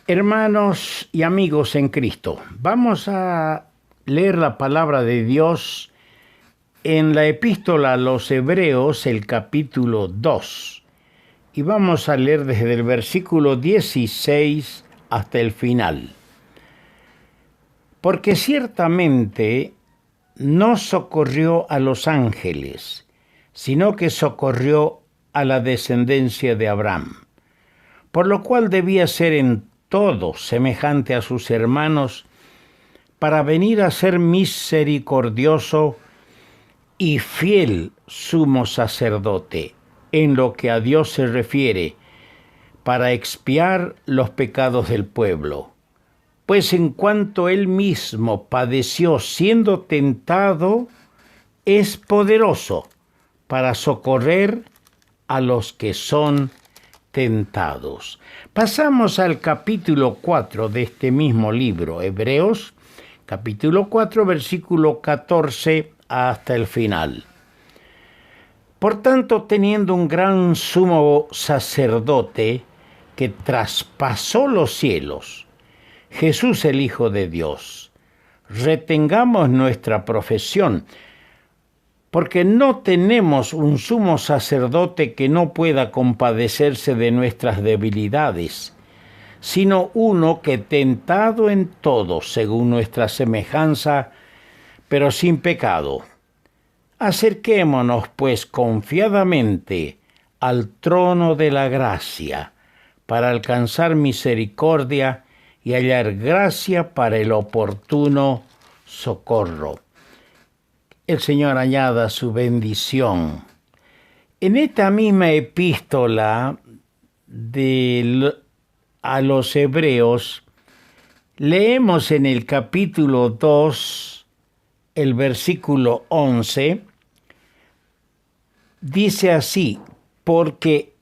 Hermanos y amigos en Cristo, vamos a leer la palabra de Dios en la epístola a los Hebreos, el capítulo 2. Y vamos a leer desde el versículo 16 hasta el final. Porque ciertamente no socorrió a los ángeles, sino que socorrió a la descendencia de Abraham, por lo cual debía ser en todo semejante a sus hermanos, para venir a ser misericordioso y fiel sumo sacerdote en lo que a Dios se refiere, para expiar los pecados del pueblo. Pues en cuanto él mismo padeció siendo tentado, es poderoso para socorrer a los que son tentados. Pasamos al capítulo 4 de este mismo libro, Hebreos, capítulo 4, versículo 14 hasta el final. Por tanto, teniendo un gran sumo sacerdote que traspasó los cielos, Jesús el Hijo de Dios, retengamos nuestra profesión, porque no tenemos un sumo sacerdote que no pueda compadecerse de nuestras debilidades, sino uno que tentado en todo según nuestra semejanza, pero sin pecado. Acerquémonos, pues, confiadamente al trono de la gracia, para alcanzar misericordia y hallar gracia para el oportuno socorro. El Señor añada su bendición. En esta misma epístola a los Hebreos, leemos en el capítulo 2, el versículo 11, dice así: porque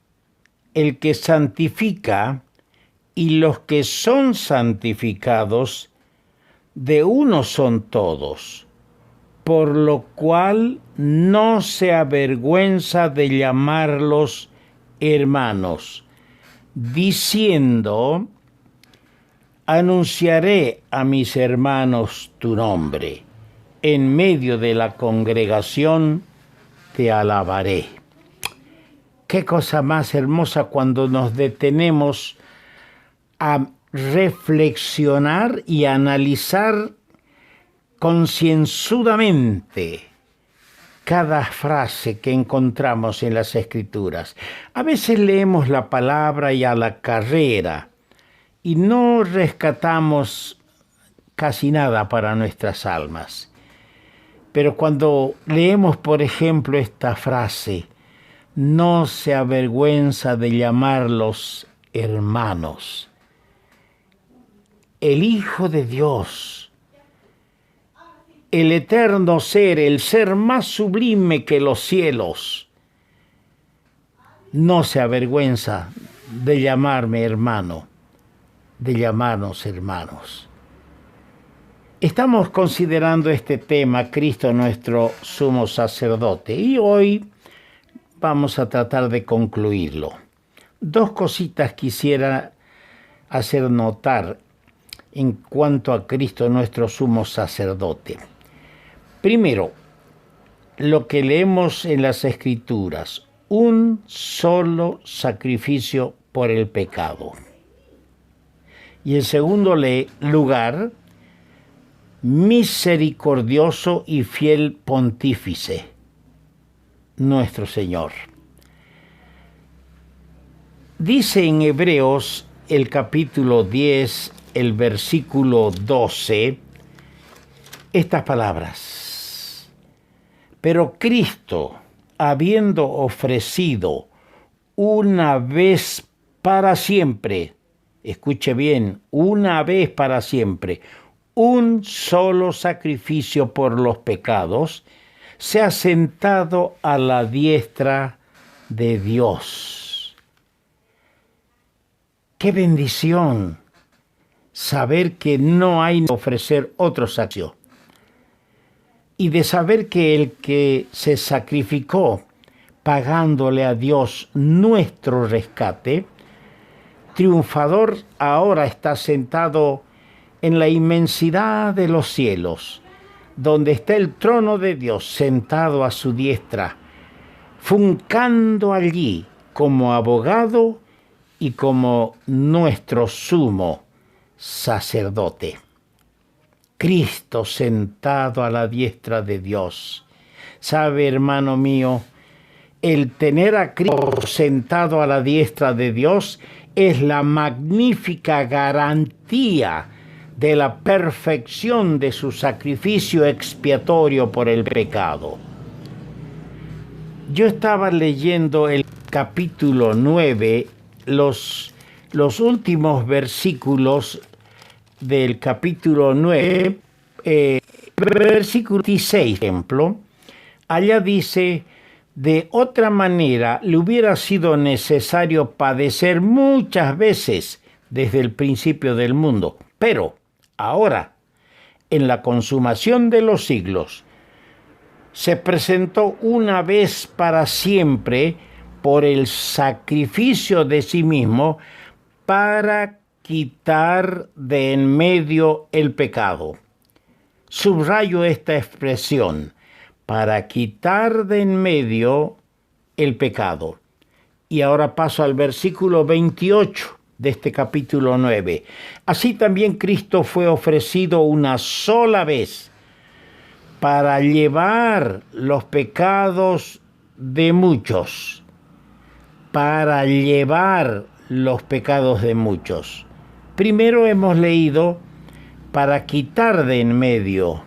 el que santifica y los que son santificados, de uno son todos, por lo cual no se avergüenza de llamarlos hermanos, diciendo: anunciaré a mis hermanos tu nombre, en medio de la congregación te alabaré. Qué cosa más hermosa cuando nos detenemos a reflexionar y analizar concienzudamente cada frase que encontramos en las Escrituras. A veces leemos la palabra y a la carrera y no rescatamos casi nada para nuestras almas. Pero cuando leemos, por ejemplo, esta frase: no se avergüenza de llamarlos hermanos, el Hijo de Dios, el eterno ser, el ser más sublime que los cielos, no se avergüenza de llamarme hermano, de llamarnos hermanos. Estamos considerando este tema, Cristo nuestro sumo sacerdote, y hoy vamos a tratar de concluirlo. Dos cositas quisiera hacer notar en cuanto a Cristo nuestro sumo sacerdote. Primero, lo que leemos en las Escrituras: un solo sacrificio por el pecado. Y en segundo lugar, misericordioso y fiel pontífice, nuestro Señor. Dice en Hebreos, el capítulo 10, el versículo 12, estas palabras: pero Cristo, habiendo ofrecido una vez para siempre, escuche bien, una vez para siempre, un solo sacrificio por los pecados, se ha sentado a la diestra de Dios. ¡Qué bendición! Saber que no hay que ofrecer otro sacrificio. Y de saber que el que se sacrificó pagándole a Dios nuestro rescate, triunfador ahora está sentado en la inmensidad de los cielos, donde está el trono de Dios sentado a su diestra, funcando allí como abogado y como nuestro sumo sacerdote. Cristo sentado a la diestra de Dios. ¿Sabe, hermano mío? El tener a Cristo sentado a la diestra de Dios es la magnífica garantía de la perfección de su sacrificio expiatorio por el pecado. Yo estaba leyendo el capítulo 9, los últimos versículos del capítulo 9, versículo 16, por ejemplo. Allá dice: de otra manera le hubiera sido necesario padecer muchas veces desde el principio del mundo, pero ahora, en la consumación de los siglos, se presentó una vez para siempre por el sacrificio de sí mismo para quitar de en medio el pecado. Subrayo esta expresión: para quitar de en medio el pecado. Y ahora paso al versículo 28 de este capítulo 9. Así también Cristo fue ofrecido una sola vez para llevar los pecados de muchos. Para llevar los pecados de muchos. Primero hemos leído para quitar de en medio,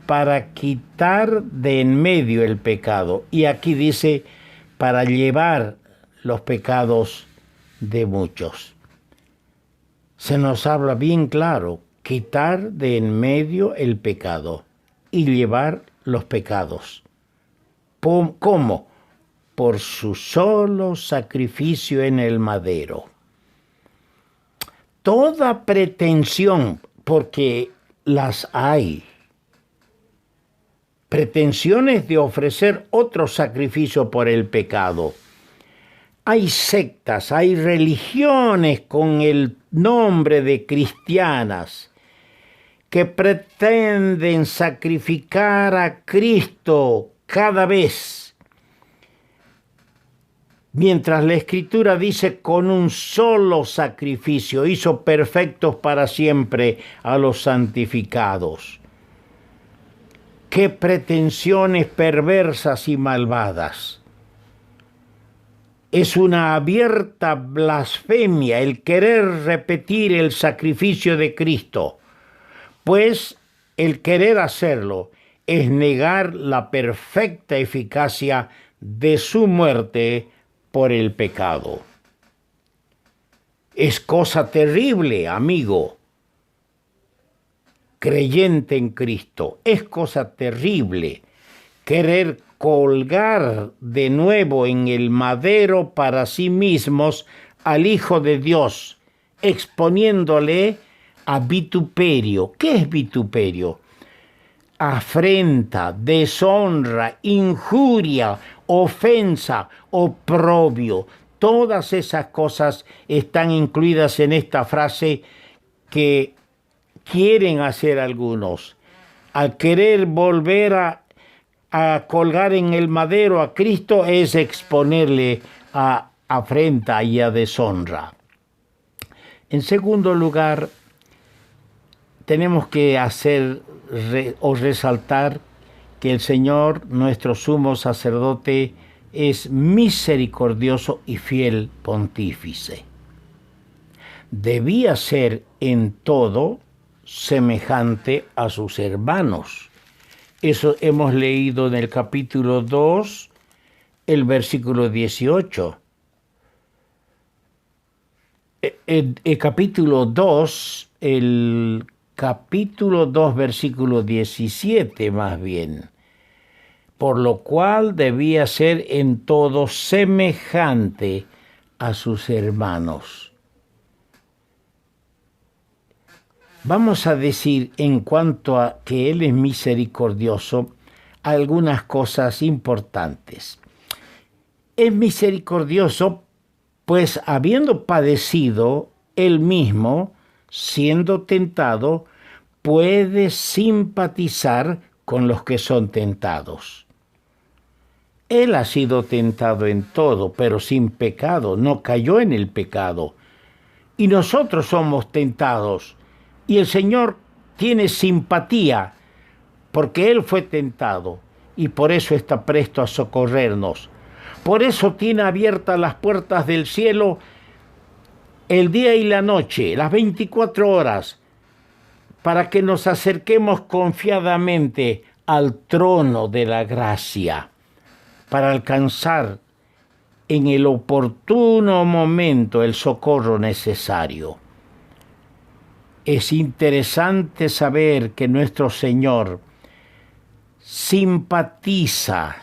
para quitar de en medio el pecado. Y aquí dice para llevar los pecados de muchos. Se nos habla bien claro: quitar de en medio el pecado y llevar los pecados. ¿Cómo? Por su solo sacrificio en el madero. Toda pretensión, porque las hay, pretensiones de ofrecer otro sacrificio por el pecado. Hay sectas, hay religiones con el nombre de cristianas que pretenden sacrificar a Cristo cada vez, mientras la Escritura dice: con un solo sacrificio hizo perfectos para siempre a los santificados. ¡Qué pretensiones perversas y malvadas! Es una abierta blasfemia el querer repetir el sacrificio de Cristo, pues el querer hacerlo es negar la perfecta eficacia de su muerte por el pecado. Es cosa terrible, amigo, creyente en Cristo. Es cosa terrible querer colgar de nuevo en el madero para sí mismos al Hijo de Dios, exponiéndole a vituperio. ¿Qué es vituperio? Afrenta, deshonra, injuria, ofensa, oprobio. Todas esas cosas están incluidas en esta frase que quieren hacer algunos. Al querer volver a colgar en el madero a Cristo es exponerle a afrenta y a deshonra. En segundo lugar, tenemos que resaltar que el Señor, nuestro sumo sacerdote, es misericordioso y fiel pontífice. Debía ser en todo semejante a sus hermanos. Eso hemos leído en el capítulo 2, el versículo 18. El capítulo 2, versículo 17 más bien. Por lo cual debía ser en todo semejante a sus hermanos. Vamos a decir, en cuanto a que Él es misericordioso, algunas cosas importantes. Es misericordioso, pues habiendo padecido él mismo, siendo tentado, puede simpatizar con los que son tentados. Él ha sido tentado en todo, pero sin pecado, no cayó en el pecado. Y nosotros somos tentados, y el Señor tiene simpatía, porque Él fue tentado, y por eso está presto a socorrernos. Por eso tiene abiertas las puertas del cielo el día y la noche, las 24 horas, para que nos acerquemos confiadamente al trono de la gracia, para alcanzar en el oportuno momento el socorro necesario. Es interesante saber que nuestro Señor simpatiza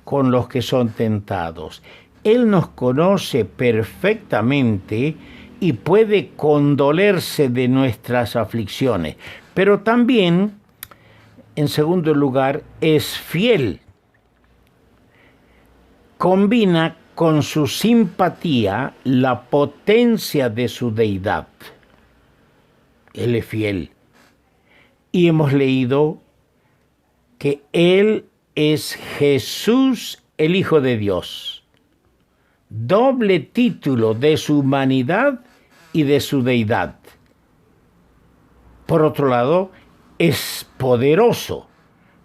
con los que son tentados. Él nos conoce perfectamente y puede condolerse de nuestras aflicciones, pero también, en segundo lugar, es fiel. Combina con su simpatía la potencia de su deidad. Él es fiel. Y hemos leído que Él es Jesús, el Hijo de Dios. Doble título de su humanidad y de su deidad. Por otro lado, es poderoso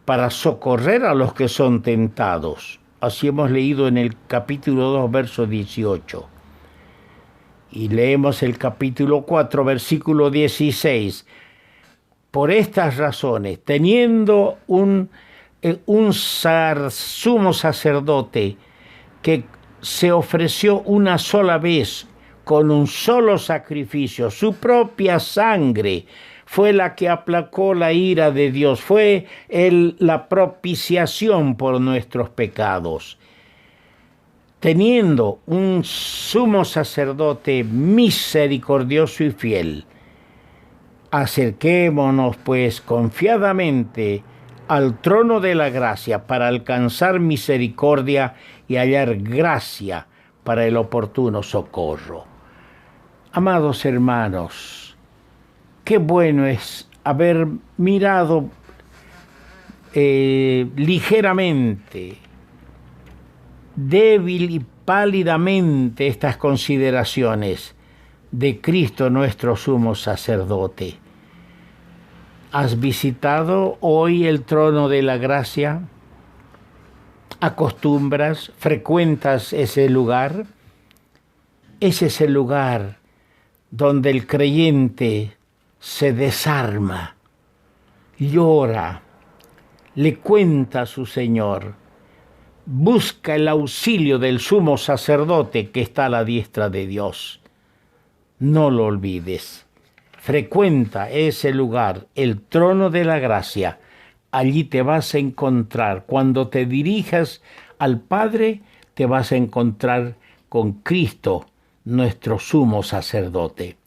para socorrer a los que son tentados. Así hemos leído en el capítulo 2, verso 18. Y leemos el capítulo 4, versículo 16. Por estas razones, teniendo un sumo sacerdote que se ofreció una sola vez con un solo sacrificio, su propia sangre fue la que aplacó la ira de Dios, fue la propiciación por nuestros pecados. Teniendo un sumo sacerdote misericordioso y fiel, acerquémonos pues confiadamente al trono de la gracia para alcanzar misericordia y hallar gracia para el oportuno socorro. Amados hermanos, qué bueno es haber mirado ligeramente, débil y pálidamente estas consideraciones de Cristo nuestro sumo sacerdote. ¿Has visitado hoy el trono de la gracia? ¿Acostumbras, frecuentas ese lugar? Ese es el lugar donde el creyente se desarma, llora, le cuenta a su Señor, busca el auxilio del sumo sacerdote que está a la diestra de Dios. No lo olvides. Frecuenta ese lugar, el trono de la gracia. Allí te vas a encontrar. Cuando te dirijas al Padre, te vas a encontrar con Cristo, nuestro sumo sacerdote.